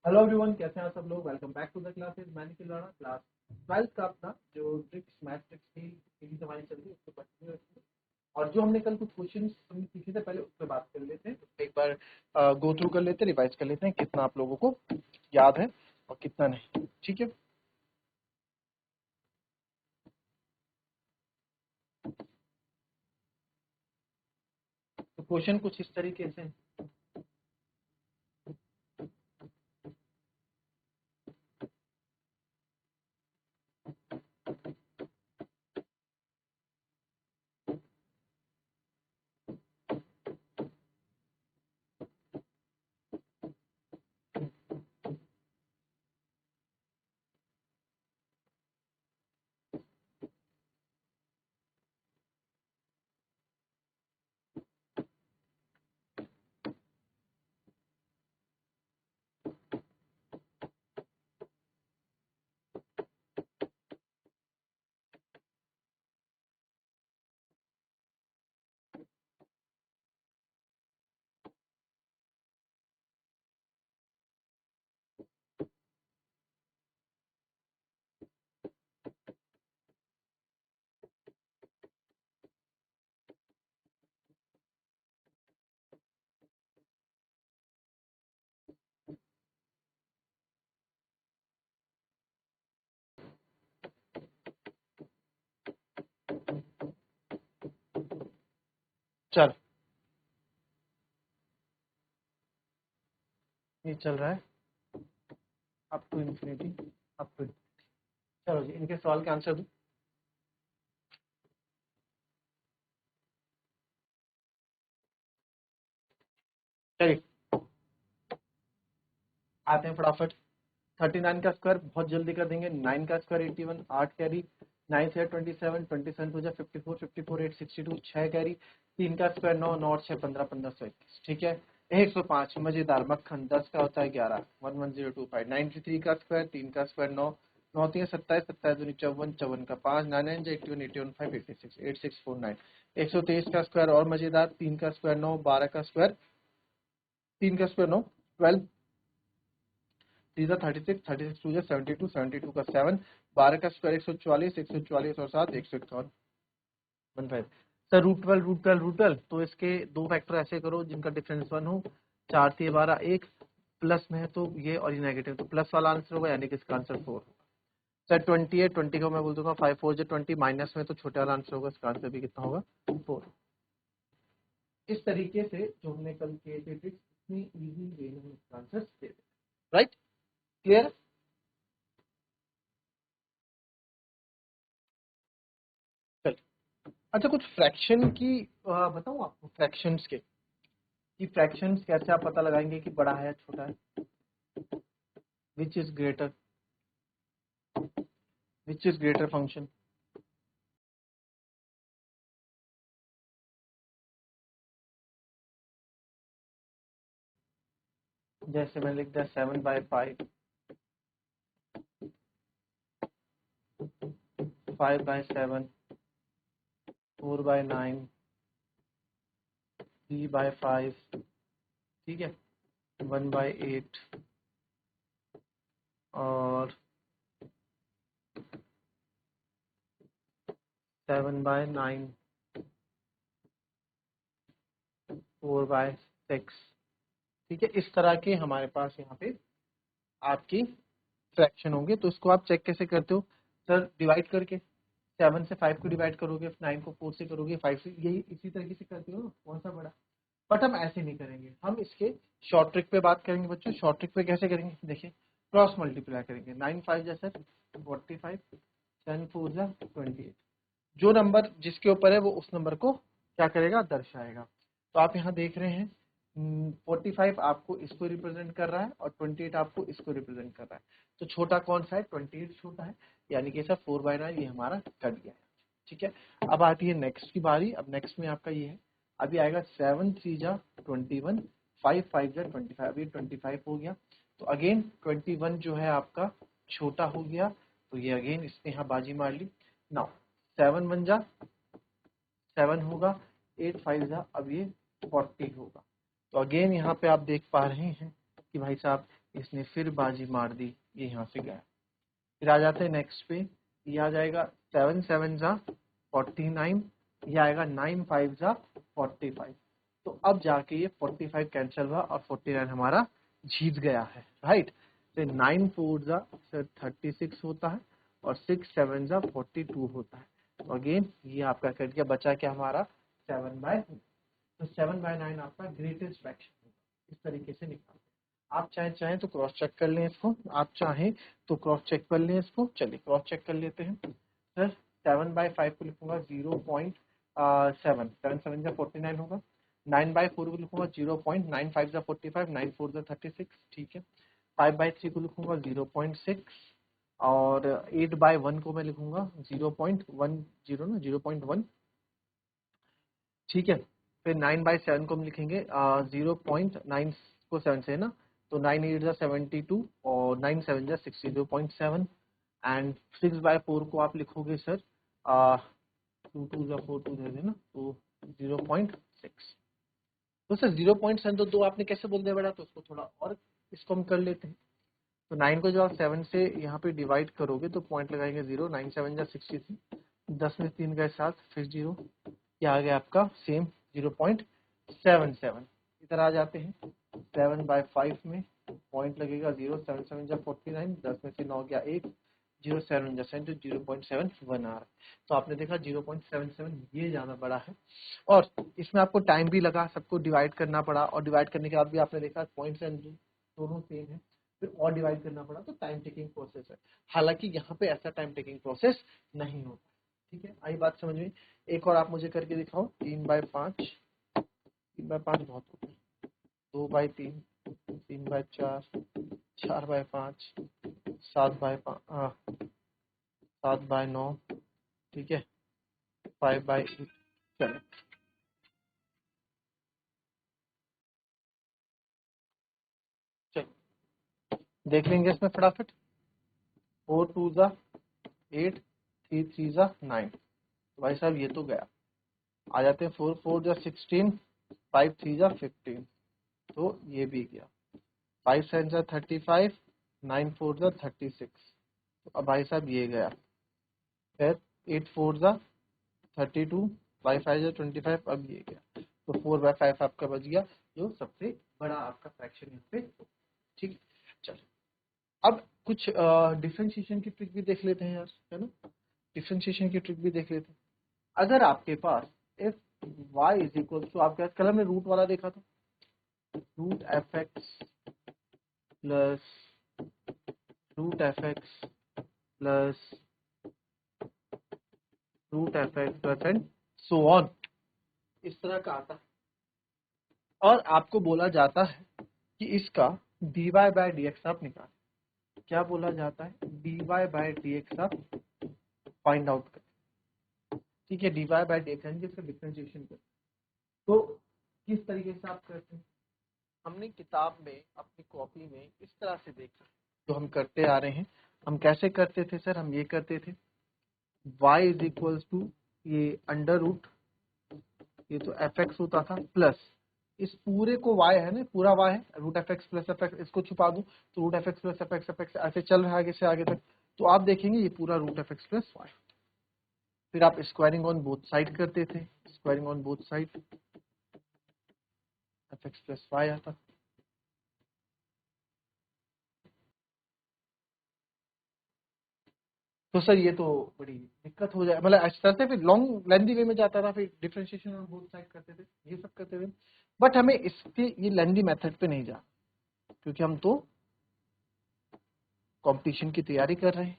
Hello everyone, कैसे हैं आप सब लोग। Welcome back to the classes. मैंने खिलाना क्लास 12 का अपना जो ट्रिक्स मैथ ट्रिक्स की सीरीज हमारी चल रही है उसको कंटिन्यू रखते हैं। और जो हमने कल कुछ क्वेश्चन सीखे थे पहले उस पर बात कर लेते हैं। एक बार गो थ्रू कर लेते हैं, रिवाइज कर लेते हैं कितना आप लोगों को याद है और कितना नहीं। ठीक है, तो क्वेश्चन कुछ इस तरीके से हैं। चल, ये चल रहा है up to infinity, up to. चलो जी, इनके सवाल के आंसर दो। चलिए आते हैं फटाफट। 39 का स्क्वायर बहुत जल्दी कर देंगे। 9 का स्क्वायर 81, 8 कैरी। 9 से 27, 27 हो जाए 54, 54 8 62, 6 कैरी। 3 का स्क्वायर 9, 9 और 6 15, 15 121। ठीक है, 105 मजेदार मक्खन। 10 का होता है 11, 11025। 93 का स्क्वायर, 3 का स्क्वायर 9, 9 3 27, 27 दूनी 54, 54 का 5, 9 9 81, 81 5 86, 8649। 123 का स्क्वायर और मजेदार। 3 का स्क्वायर 9, 12 का स्क्वायर, 3 का स्क्वायर 9, 12। 3 36, 36 2 72, 72 का 7। 12 का स्क्वायर 144, 144 और 7 151 15। सर रूट 12 तो इसके दो फैक्टर ऐसे करो जिनका डिफरेंस 1 हो। 4 से 12 1 प्लस में है तो ये और ये नेगेटिव, तो प्लस वाला आंसर होगा, यानी कि इसका आंसर 4। सर 20 है, 20 को मैं बोल दूंगा 5 4 जो 20 माइनस में, तो छोटे वाला आंसर होगा, इसका आंसर भी कितना होगा 4। इस तरीके से जो हमने कल किए थे ट्रिक्स, इतनी इजी वे में हम इसका आंसर दे दें। Right, clear. अच्छा, कुछ फ्रैक्शन की बताऊं आपको, फ्रैक्शंस के कि फ्रैक्शंस कैसे आप पता लगाएंगे कि बड़ा है या छोटा है। Which is greater, which is greater function. जैसे मैंने लिख दिया 7/5, 5/7, 4/9, 3/5, ठीक है, 1/8 और 7/9, 4/6। ठीक है, इस तरह के हमारे पास यहाँ पे आपकी फ्रैक्शन होंगे। तो इसको आप चेक कैसे करते हो सर? डिवाइड करके 7 से 5 को डिवाइड करोगे, 9 को 4 से करोगे, 5 से, यही इसी तरीके से करते हो ना, कौन सा बड़ा। बट हम ऐसे नहीं करेंगे, हम इसके शॉर्ट ट्रिक पे बात करेंगे बच्चों। शॉर्ट ट्रिक पे कैसे करेंगे देखिए, क्रॉस मल्टीप्लाई करेंगे। 9 5 जैसे 45, 10 4 जा 28। जो नंबर जिसके ऊपर है वो उस नंबर को क्या करेगा, दर्शाएगा। तो आप यहाँ देख रहे हैं 45 आपको इसको रिप्रेजेंट कर रहा है और 28 आपको इसको रिप्रेजेंट कर रहा है। तो छोटा कौन सा है, 28 छोटा है, यानी कि सर 4/9 ये हमारा कट गया है। ठीक है, अब आती है नेक्स्ट की बारी। अब नेक्स्ट में आपका ये है, अभी आएगा 7 3 जा 21, 5 5 जा 25। अभी 25 हो गया, तो अगेन 21 जो है आपका छोटा हो गया, तो ये अगेन इसने यहाँ बाजी मार ली। नाउ 7 1 जा 7 होगा, 8 5 जा अब ये 40 होगा। तो अगेन यहाँ पे आप देख पा रहे हैं कि भाई साहब इसने फिर बाजी मार दी, ये यहाँ से गया। फिर आ जाते हैं नेक्स्ट पे, ये आ जाएगा 7 7 जा 49, ये आएगा 9 5 जा 45। तो अब जाके ये 45 कैंसिल हुआ और 49 हमारा जीत गया है, राइट। तो 9 4 जा 36 होता है और 6 7 जा 42 होता है। तो अगेन ये आपका कट गया, बचा क्या हमारा 7/9। तो 7/9 आपका ग्रेटेस्ट फ्रैक्शन होगा। इस तरीके से निकालते हैं। आप चाहें तो क्रॉस चेक कर लें इसको, आप चाहें तो क्रॉस चेक कर लें इसको। चलिए क्रॉस चेक कर लेते हैं सर। 7/5 को लिखूंगा 0.7, 7 7 जा 49 होगा। 9/4 को लिखूंगा 0.95 जा 45, 9 4 जा 36, ठीक है। 5/3 को लिखूंगा 0.6 और 8/1 को मैं लिखूंगा 0.10 ना 0.1, ठीक है। फिर 9/7 को हम लिखेंगे 0.9 को 7 से है ना, तो 9 8 जा 72 और 9 7 जा 60, 0.7। एंड 6/4 को आप लिखोगे सर 2 2 जा 4 2 दे ना, तो 0.6। तो सर 0.7 तो 2 आपने कैसे बोल दिया बेटा, तो उसको थोड़ा और इसको हम कर लेते हैं। तो 9 को जब आप 7 से यहाँ पे डिवाइड करोगे तो पॉइंट लगाएंगे 0, 9 7 जा 63, 10 में 3 गए 7, फिर 0, ये आ गया आपका सेम 0.77। इधर आ जाते हैं 7/5 में पॉइंट लगेगा 0, 7 7 जा 49, 10 में से 9 गया 1, 0 7 जा 7, 0.71 आ रहा है। तो आपने देखा 0.77 ये ज्यादा बड़ा है और इसमें आपको टाइम भी लगा, सबको डिवाइड करना पड़ा और डिवाइड करने के बाद भी आपने देखा पॉइंट्स एंड दोनों सेम है, फिर और डिवाइड करना पड़ा, तो टाइम टेकिंग प्रोसेस है। हालांकि यहाँ पे ऐसा टाइम टेकिंग प्रोसेस नहीं होता, ठीक है। आई बात समझ में। एक और आप मुझे करके दिखाओ। 3/5, 3/5 बहुत होता है। 2/3, 3/4, 4/5, 7/5, 7/9, ठीक है, 5/8। चलो चलो देख लेंगे इसमें फटाफट। 4 2 जा 8, 3 3 जा 9। तो भाई साहब ये तो गया। आ जाते हैं 4 4 जा 16, 5 3 जा 15, तो ये भी गया। 5 7 जा 35, 9 4 जा 36, तो अब भाई साहब ये गया। फिर 8 4 जा 32, 5 5 जा 25, अब ये गया। तो 4/5 आपका बच गया, जो सबसे बड़ा आपका फ्रैक्शन यहाँ पे। ठीक, चलो अब कुछ डिफरेंशिएशन की ट्रिक भी देख लेते हैं यार, है ना। डिफरेंशिएशन की ट्रिक भी देख लेते हैं। अगर आपके पास if y is equal to, आपके कल हमने रूट वाला देखा था, root f x plus root f x plus root f x plus and so on, इस तरह का आता है। और आपको बोला जाता है कि इसका dy बाय डी एक्स आप निकाल। क्या बोला जाता है, dy बाय डी एक्स आप फाइंड आउट करें, ठीक है। dy बाय डी एक्स यानी इसका डिफरेंशिएशन करें। तो किस तरीके से आप करते हैं, हमने किताब में अपनी कॉपी में इस तरह से देखा, जो हम करते आ रहे हैं। हम कैसे करते थे सर, हम ये करते थे y इज इक्वल टू ये अंडर रूट, ये तो एफ एक्स होता था, प्लस इस पूरे को y है ना, पूरा y है, root f x plus f x, इसको छुपा दूं तो root f x plus f x ऐसे चल रहा है आगे से आगे तक। तो आप देखेंगे ये पूरा root f x plus y. फिर आप स्क्वायरिंग ऑन बोथ साइड करते थे, squaring on both side f x plus y आता। तो सर ये तो बड़ी दिक्कत हो जाए, मतलब इस तरह से फिर लॉन्ग लेंदी वे में जाता था, फिर डिफरेंशिएशन ऑन बोथ साइड करते थे, ये सब करते थे। बट हमें इसके ये लेंदी मेथड पे नहीं जा, क्योंकि हम तो कंपटीशन की तैयारी कर रहे हैं।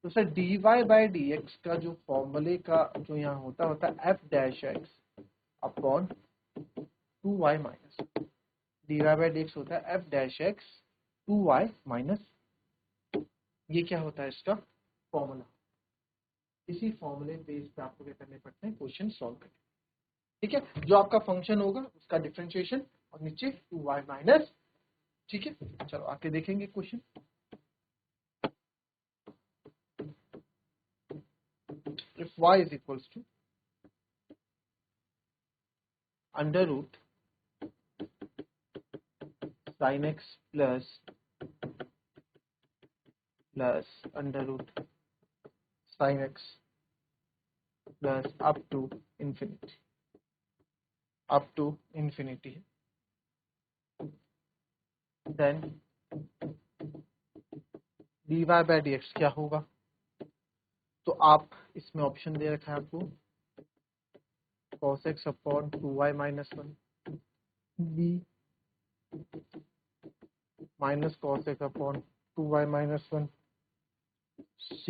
तो sir dy by d x का जो फॉर्मूले का जो यहाँ होता है f dash x upon 2y minus, dy by d x होता है f dash x 2y minus, ये क्या होता है इसका फॉर्मूला। इसी फॉर्मूले बेस पे आपको क्या करने पड़ते हैं, क्वेश्चन सॉल्व करने, ठीक है। जो आपका फंक्शन होगा उसका डिफरेंशिएशन और नीचे 2y माइनस, ठीक है। चलो आके देखेंगे question. If y is equals to under root sin x plus plus under root sine x plus up to infinity then dy by dx क्या होगा? तो आप इसमें ऑप्शन दे रखा है आपको cos x upon 2y minus 1 b minus cos x upon 2y minus 1 c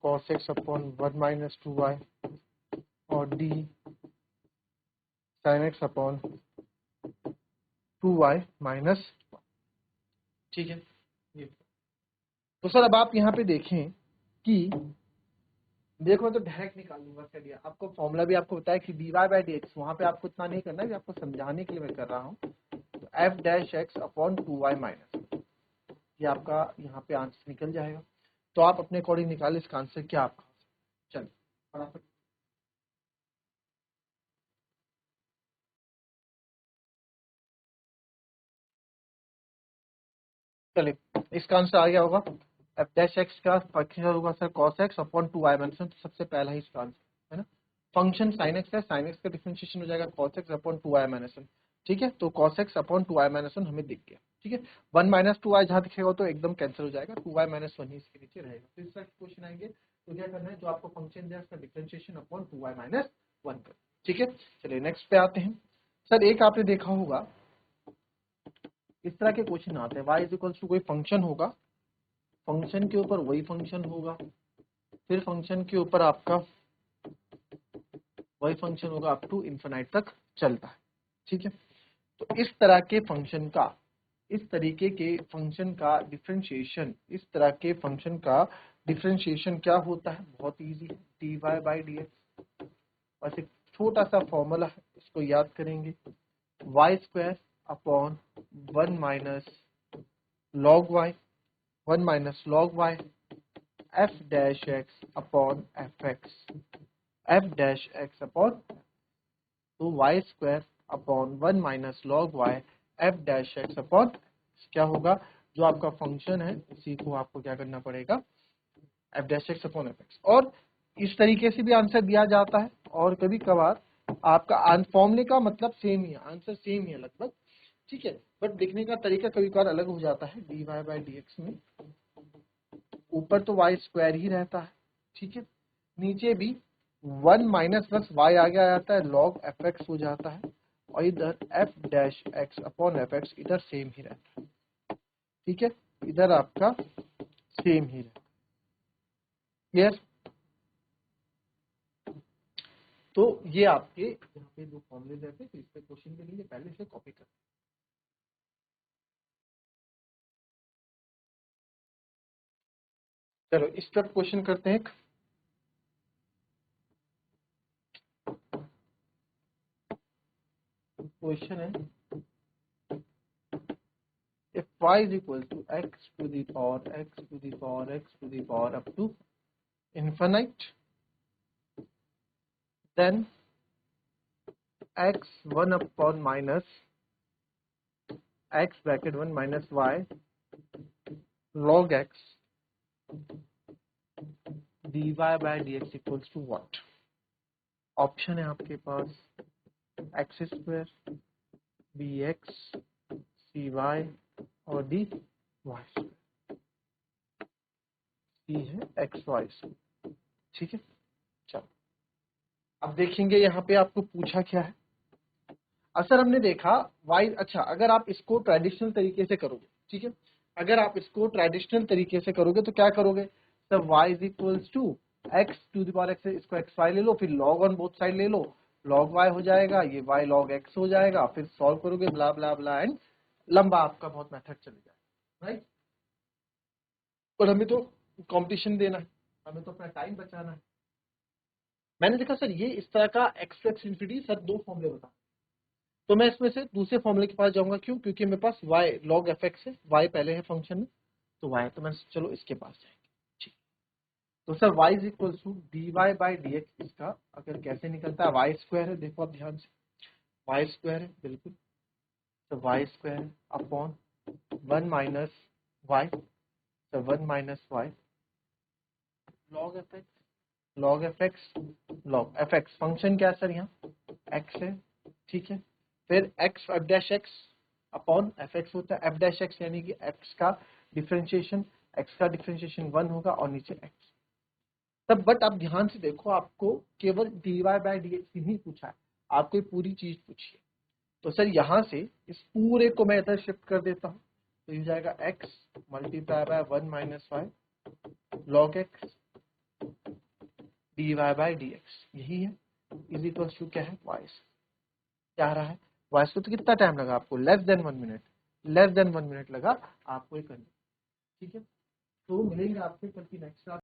cos x upon 1 minus 2y और d sin x upon 2y minus. ठीक है, ये तो सर अब आप यहाँ पे देखें कि देखो मैं तो डायरेक्ट निकाल लूंगा। चलिए आपको फॉर्मूला भी आपको बताया कि dy बाय dx, वहां पे आपको इतना नहीं करना है, आपको समझाने के लिए मैं कर रहा हूँ। तो f dash x upon 2y minus, ये आपका यहाँ पे आंसर निकल जाएगा। तो आप अपने अकॉर्डिंग निकालें इसका आंसर क्या आपका। चलिए फटाफट, चलिए इसका आंसर आ गया होगा। f डैश x का फंक्शन होगा sir cos x upon 2y minus, तो सबसे पहला ही इसका आंसर है ना। फंक्शन sin x है, sin x का डिफरेंशिएशन हो जाएगा cos x upon 2y minus 1। ठीक है, तो cos x upon 2y minus 1 हमें दिख गया। ठीक है, 1 माइनस 2y जहाँ दिखेगा तो एकदम कैंसिल हो जाएगा, 2y माइनस 1 ही इसके नीचे रहेगा। तो इस तरह के क्वेश्चन आएंगे तो क्या करना है, जो आपको फंक्शन दिया उसका डिफरेंशिएशन अपॉन 2y माइनस 1 कर। ठीक है, चलिए नेक्स्ट पे आते हैं। सर एक आपने देखा होगा इस तरह के क्वेश्चन आते हैं, y इज इक्वल टू कोई फंक्शन होगा, फंक्शन के ऊपर वही फंक्शन होगा, फिर फंक्शन के ऊपर आपका वही फंक्शन होगा अप टू इन्फिनाइट तक चलता है। ठीक है, तो इस तरह के फंक्शन का, इस तरीके के फंक्शन का डिफरेंशिएशन, इस तरह के फंक्शन का डिफरेंशिएशन क्या होता है, बहुत इजी है, dy बाई dx। बस एक छोटा सा फॉर्मूला है, इसको याद करेंगे, y square upon 1 minus log y, 1 minus log y f dash x upon f x, f dash x upon, तो y square upon 1 minus log y f dash x upon क्या होगा, जो आपका फंक्शन है उसी को आपको क्या करना पड़ेगा, F dash x upon f x. और इस तरीके से भी आंसर दिया जाता है, और कभी कभार आपका फॉर्मूले का मतलब सेम ही है, आंसर सेम ही है लगभग। ठीक है, बट लिखने का तरीका कभी कभार अलग हो जाता है। dy बाई dx में ऊपर तो वाई स्क्वायर ही रहता है, ठीक है, नीचे भी 1 माइनस प्लस वाई आगे आ जाता है, लॉग एफ एक्स हो जाता है, और इधर F dash x upon f x इधर सेम ही रहता है। ठीक है, इधर आपका सेम ही रहता है। क्लियर? तो ये आपके यहाँ पे जो फॉर्मूले रहते हैं, तो इस पे क्वेश्चन के लिए पहले से कॉपी कर, चलो इस पर क्वेश्चन करते हैं। क्वेश्चन है, if y is equal to x to the power x to the power x to the power up to infinite, then x 1 upon minus x bracket 1 minus y log x dy by dx equals to what? Option है आपके पास x square B x सी Y और D Y square, सी है x Y square. ठीक है, चलो अब देखेंगे यहाँ पे आपको पूछा क्या है। असर हमने देखा वाई, अच्छा अगर आप इसको ट्रेडिशनल तरीके से करोगे, ठीक है, अगर आप इसको ट्रेडिशनल तरीके से करोगे तो क्या करोगे, तब y is equals to x to the power x, इसको एक्स वाई ले लो, फिर लॉग ऑन बोथ साइड ले लो, लॉग वाई हो जाएगा, ये y लॉग x हो जाएगा, फिर सॉल्व करोगे ब्ला ब्ला ब्ला एंड लंबा आपका बहुत मेथड चले जाएगा, राइट। पर हमें तो कॉम्पिटिशन देना है, हमें तो अपना टाइम बचाना है। मैंने देखा सर ये इस तरह का x to x infinity sir दो फॉर्मूले बता, तो मैं इसमें से दूसरे फॉर्मूले के पास जाऊंगा, क्यों, क्योंकि मेरे पास y log fx है, y पहले है फंक्शन में, तो y, तो मैं चलो इसके पास जाएंगे। ठीक, तो sir y is equal to dy by dx, इसका अगर कैसे निकलता है, y स्क्वायर है, देखो आप ध्यान से, y स्क्वायर है बिल्कुल, तो y square upon 1 minus y, तो 1 minus y log f x, log f x, log f x. Function क्या है सर यहाँ एक्स है, ठीक है। फिर x f dash x upon f x होता है, एफ डैश एक्स यानी कि एक्स का डिफरेंशिएशन, एक्स का डिफरेंशिएशन 1 होगा और नीचे एक्स। तब बट आप ध्यान से देखो, आपको केवल d y by d x ही पूछा है, आपको ये पूरी चीज पूछी है। तो सर यहाँ से इस पूरे को मैं इधर शिफ्ट कर देता हूँ, तो ये जाएगा x multiply by 1 minus y log x d y by d x, यही है। इज इक्वल टू क्या है वाई, क्या आ रहा है वाई। तो कितना टाइम लगा आपको, less than 1 minute, less than 1 minute लगा आपको ये करने, ठीक है। तो मिलेंगे आपसे कल की नेक्स्ट